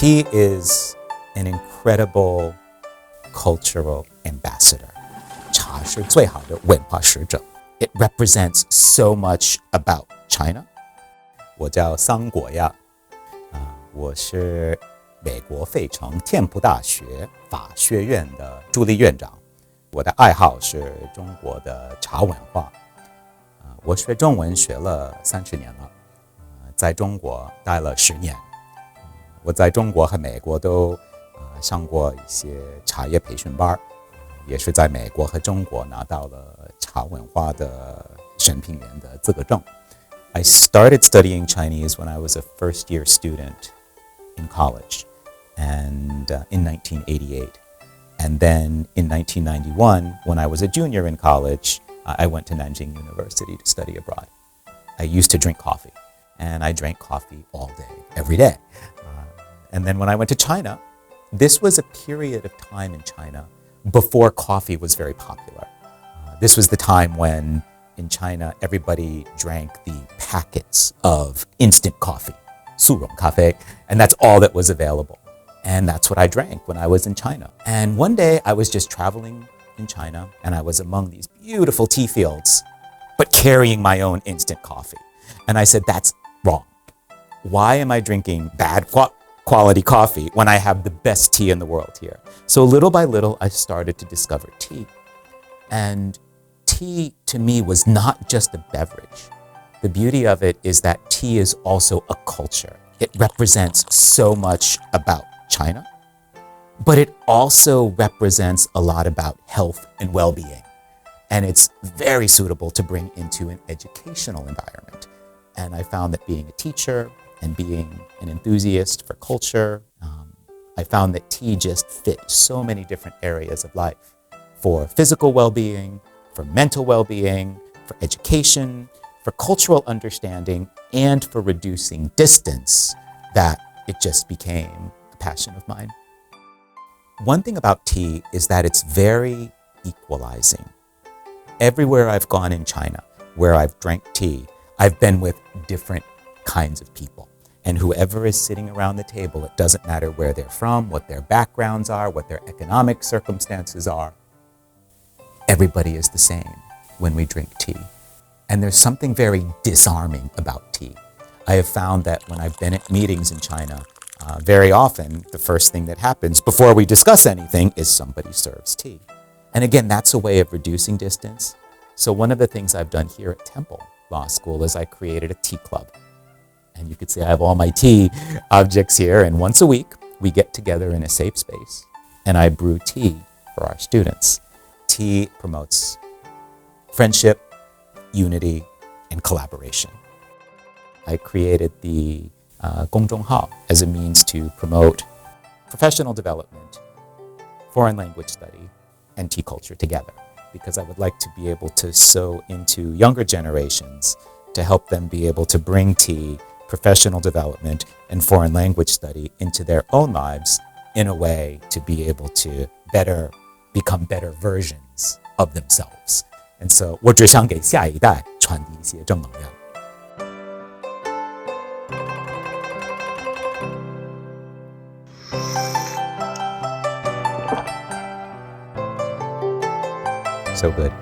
Tea is an incredible cultural ambassador. 茶是最好的文化使者. It represents so much about China. 我叫桑国亚，我是美国费城天普大学法学院的助理院长。我的爱好是中国的茶文化。我学中文学了30年了，在中国待了10年。我在中国和美国都上过一些茶叶培训班，也是在美国和中国拿到了茶文化的审评员的资格证。I started studying Chinese when I was a first-year student in college, and in 1988. And then in 1991, when I was a junior in college, I went to Nanjing University to study abroad. I used to drink coffee, and I drank coffee all day, every day. And then when I went to China, this was a period of time in China before coffee was very popular. This was the time when, in China, everybody drank the packets of instant coffee, 速溶咖啡, and that's all that was available. And that's what I drank when I was in China. And one day I was just traveling in China, and I was among these beautiful tea fields, but carrying my own instant coffee. And I said, that's wrong. Why am I drinking bad quality coffee when I have the best tea in the world here? So little by little, I started to discover tea. And tea to me was not just a beverage. The beauty of it is that tea is also a culture. It represents so much about China, but it also represents a lot about health and well-being. And it's very suitable to bring into an educational environment. And I found that being a teacher and being an enthusiast for culture, I found that tea just fit so many different areas of life, for physical well-being, for mental well-being, for education, for cultural understanding, and for reducing distance, that it just became a passion of mine. One thing about tea is that it's very equalizing. Everywhere I've gone in China, where I've drank tea, I've been with different kinds of people. And whoever is sitting around the table, it doesn't matter where they're from, what their backgrounds are, what their economic circumstances are. Everybody is the same when we drink tea. And there's something very disarming about tea. I have found that when I've been at meetings in China, very often the first thing that happens before we discuss anything is somebody serves tea. And again, that's a way of reducing distance. So one of the things I've done here at Temple Law School is I created a tea club. And you could see I have all my tea objects here, and once a week we get together in a safe space and I brew tea for our students. Tea promotes friendship, unity, and collaboration. I created the 公众号 as a means to promote professional development, foreign language study, and tea culture together, because I would like to be able to sow into younger generations to help them be able to bring tea, professional development, and foreign language study into their own lives in a way to be able to become better versions of themselves. And so 我只想给下一代传递一些正能量。So good.